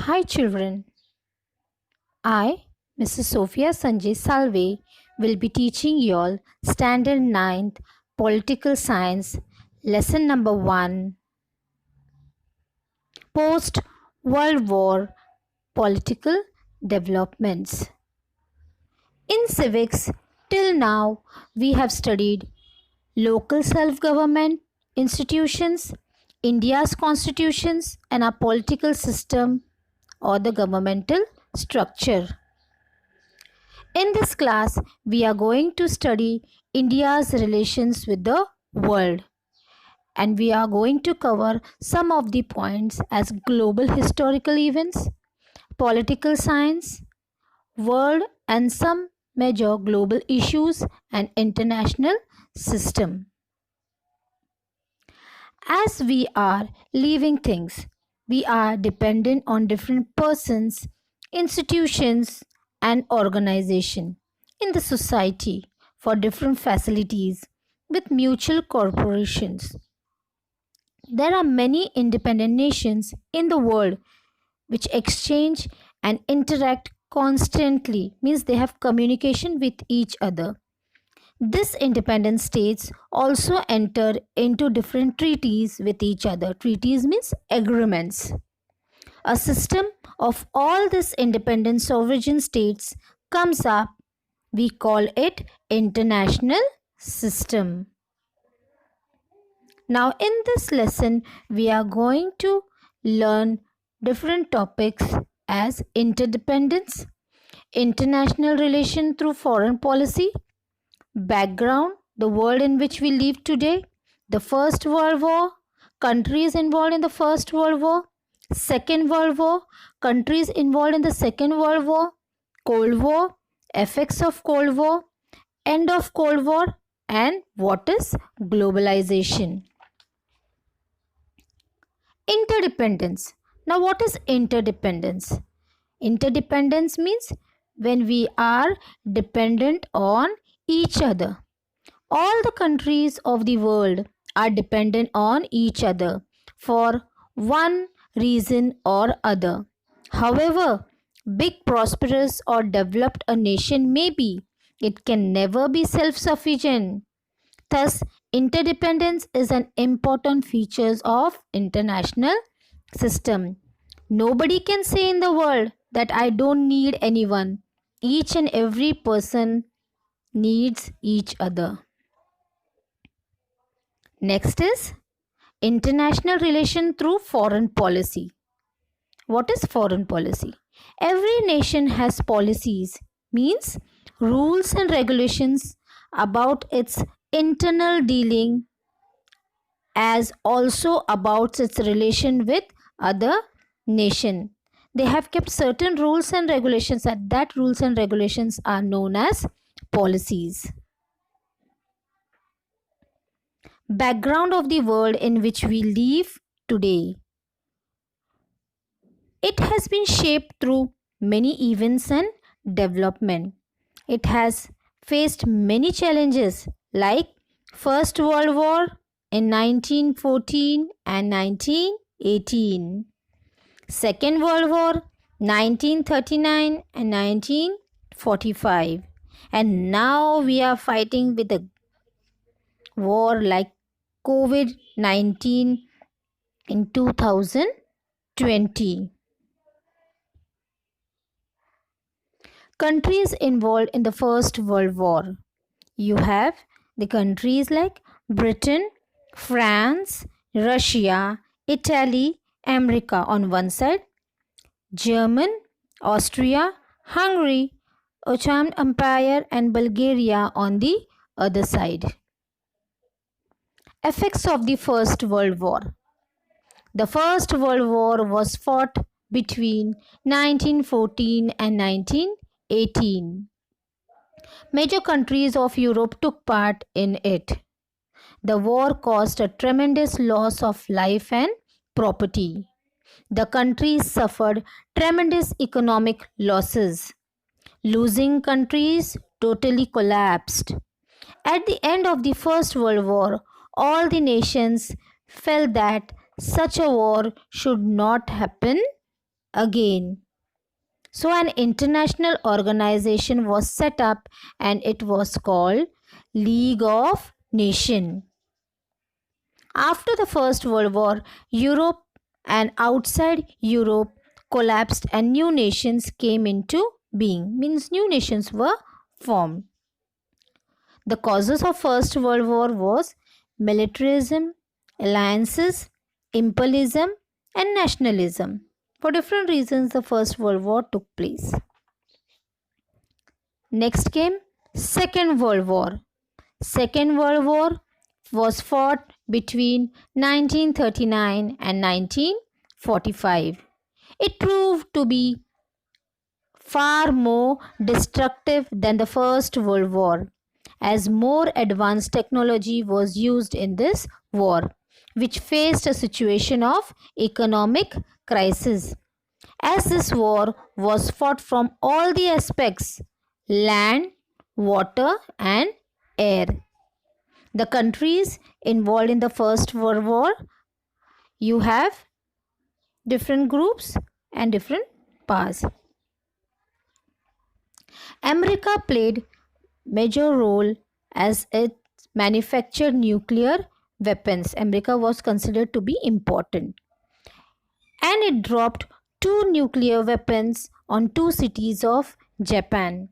Hi children, I, Mrs. Sophia Sanjay Salve, will be teaching you all Standard 9th Political Science, Lesson number 1, Post World War Political Developments. In civics, till now, we have studied local self-government institutions, India's constitutions, and our political system or the governmental structure. In this class, we are going to study India's relations with the world, and we are going to cover some of the points as global historical events, political science, world and some major global issues and international system. As we are living things, we are dependent on different persons, institutions, and organization in the society for different facilities with mutual corporations. There are many independent nations in the world which exchange and interact constantly, means they have communication with each other. These independent states also enter into different treaties with each other. Treaties means agreements. A system of all these independent sovereign states comes up. We call it international system. Now in this lesson we are going to learn different topics as interdependence, international relation through foreign policy, background, the world in which we live today, the First World War, countries involved in the First World War, Second World War, countries involved in the Second World War, Cold War, effects of Cold War, end of Cold War, and what is globalization. Interdependence. Now, what is interdependence? Interdependence means when we are dependent on each other. All the countries of the world are dependent on each other for one reason or other. However big, prosperous, or developed a nation may be, it can never be self sufficient. Thus, interdependence is an important feature of international system. Nobody can say in the world that I don't need anyone. Each and every person needs each other. Next is international relation through foreign policy. What is foreign policy? Every nation has policies, means rules and regulations about its internal dealing as also about its relation with other nation. They have kept certain rules and regulations, and that rules and regulations are known as policies. Background of the world in which we live today. It has been shaped through many events and development. It has faced many challenges like First World War in 1914 and 1918, Second World War 1939 and 1945, and now we are fighting with a war like COVID-19 in 2020. Countries involved in the First World War. You have the countries like Britain, France, Russia, Italy, America on one side, German, Austria, Hungary, Ottoman Empire, and Bulgaria on the other side. Effects of the First World War. The First World War was fought between 1914 and 1918. Major countries of Europe took part in it. The war caused a tremendous loss of life and property. The countries suffered tremendous economic losses. Losing countries totally collapsed. At the end of the First World War, all the nations felt that such a war should not happen again. So, an international organization was set up and it was called League of Nations. After the First World War, Europe and outside Europe collapsed and new nations came into being, means new nations were formed. The causes of First World War was militarism, alliances, imperialism and nationalism. For different reasons the First World War took place. Next came Second World War. Second World War was fought between 1939 and 1945. It proved to be far more destructive than the First World War, as more advanced technology was used in this war, which faced a situation of economic crisis. As this war was fought from all the aspects land, water, and air. The countries involved in the First World War, you have different groups and different powers. America played major role as it manufactured nuclear weapons. America was considered to be important and it dropped two nuclear weapons on two cities of Japan.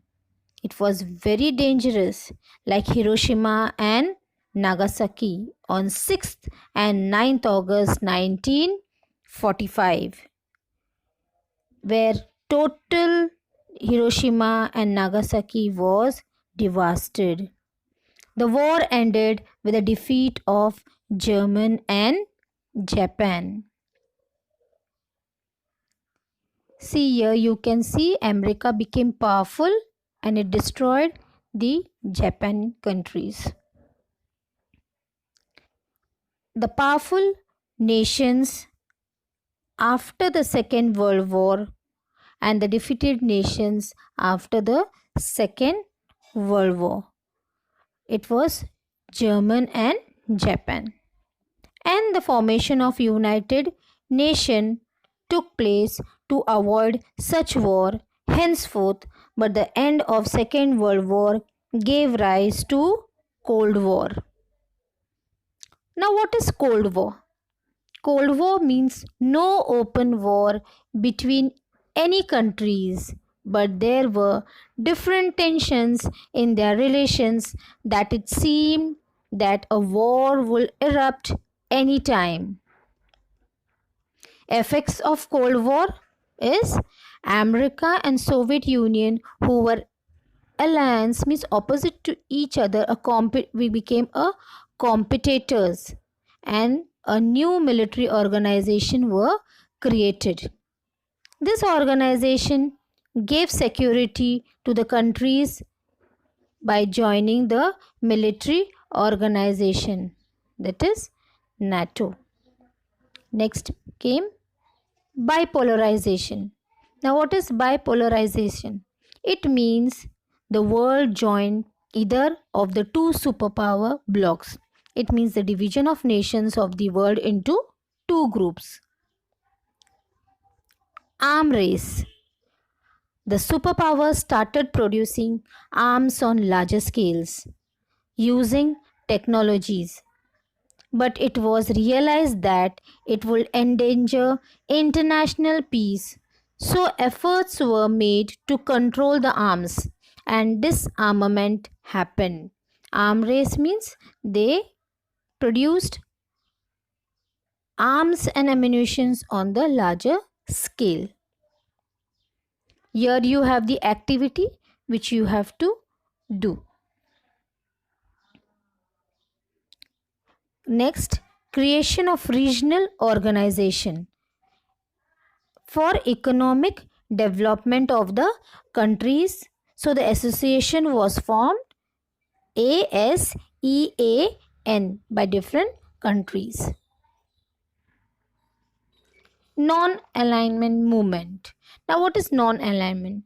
It was very dangerous, like Hiroshima and Nagasaki on 6th and 9th August 1945, where total Hiroshima and Nagasaki was devastated. The war ended with the defeat of Germany and Japan. See here, you can see America became powerful and it destroyed the Japan countries. The powerful nations after the Second World War and the defeated nations after the Second World War. It was Germany and Japan. And the formation of United Nations took place to avoid such war henceforth, but the end of Second World War gave rise to Cold War. Now what is Cold War? Cold War means no open war between any countries, but there were different tensions in their relations that it seemed that a war will erupt anytime. Effects of Cold War is America and Soviet Union, who were alliance, means opposite to each other, we became a competitors and a new military organization were created. This organization gave security to the countries by joining the military organization, that is NATO. Next came bipolarization. Now what is bipolarization? It means the world joined either of the two superpower blocks. It means the division of nations of the world into two groups. Arm race. The superpowers started producing arms on larger scales using technologies, but it was realized that it would endanger international peace. So efforts were made to control the arms and disarmament happened. Arm race means they produced arms and ammunition on the larger scale. Here you have the activity which you have to do. Next, creation of regional organization for economic development of the countries. So the association was formed, ASEAN, by different countries. Non-alignment movement. Now what is non-alignment?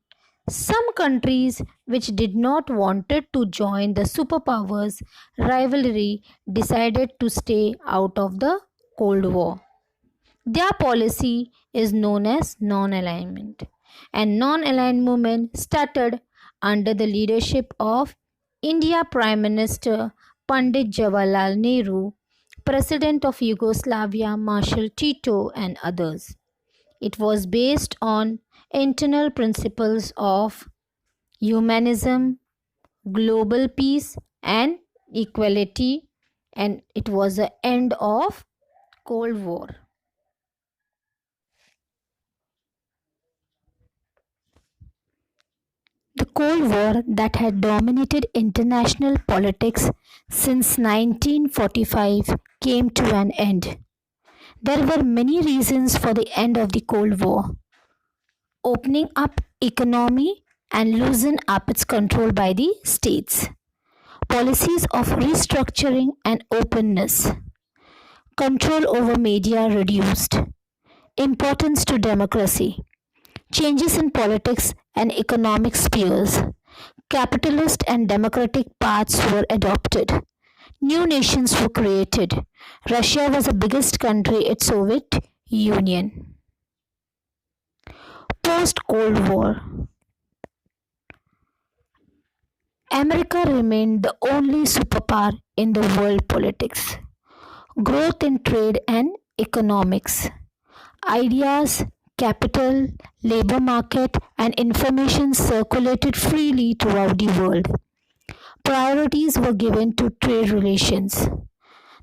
Some countries which did not wanted to join the superpowers rivalry decided to stay out of the Cold War. Their policy is known as non-alignment. And non-aligned movement started under the leadership of India Prime Minister Pandit Jawaharlal Nehru, President of Yugoslavia Marshal Tito and others. It was based on internal principles of humanism, global peace and equality, and it was the end of Cold War. The Cold War that had dominated international politics since 1945 came to an end. There were many reasons for the end of the Cold War. Opening up economy and loosen up its control by the states. Policies of restructuring and openness. Control over media reduced. Importance to democracy. Changes in politics and economic spheres. Capitalist and democratic paths were adopted. New nations were created. Russia was the biggest country in Soviet Union. Post-Cold War, America remained the only superpower in the world politics. Growth in trade and economics. Ideas, capital, labor market, and information circulated freely throughout the world. Priorities were given to trade relations.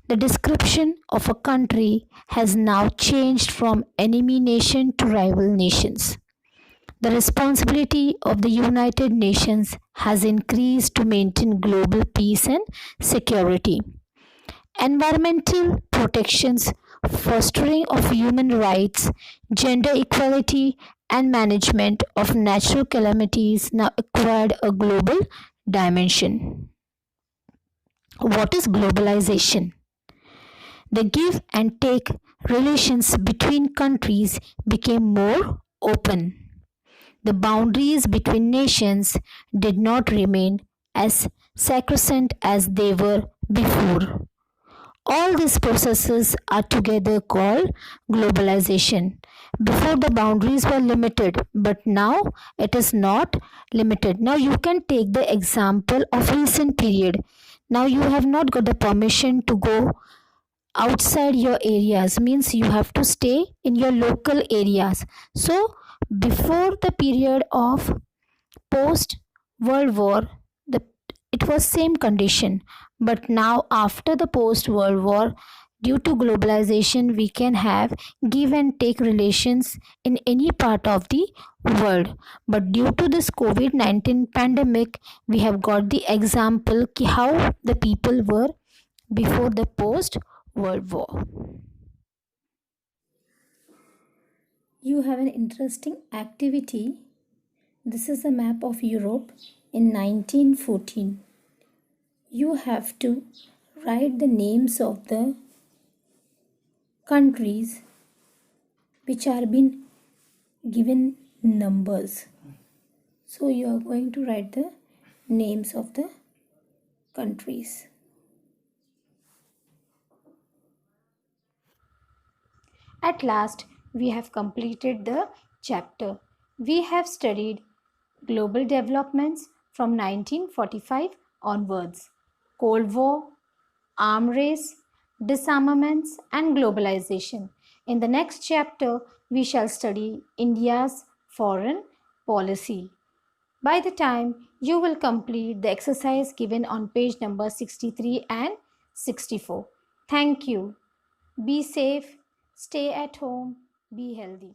The description of a country has now changed from enemy nation to rival nations. The responsibility of the United Nations has increased to maintain global peace and security. Environmental protections, fostering of human rights, gender equality, and management of natural calamities now acquired a global dimension. What is globalization? The give and take relations between countries became more open. The boundaries between nations did not remain as sacrosanct as they were before. All these processes are together called globalization. Before the boundaries were limited, but now it is not limited. Now you can take the example of recent period. Now you have not got the permission to go outside your areas, means you have to stay in your local areas. So before the period of post world war, the it was same condition, but now after the post world war, due to globalization, we can have give and take relations in any part of the world. But due to this covid-19 pandemic, we have got the example how the people were before the post world war. You have an interesting activity. This is a map of Europe in 1914. You have to write the names of the countries which are been given numbers. So you are going to write the names of the countries. At last, we have completed the chapter. We have studied global developments from 1945 onwards, Cold War, arms race, disarmaments, and globalization. In the next chapter, we shall study India's foreign policy. By the time you will complete the exercise given on page number 63 and 64. Thank you. Be safe, stay at home, be healthy.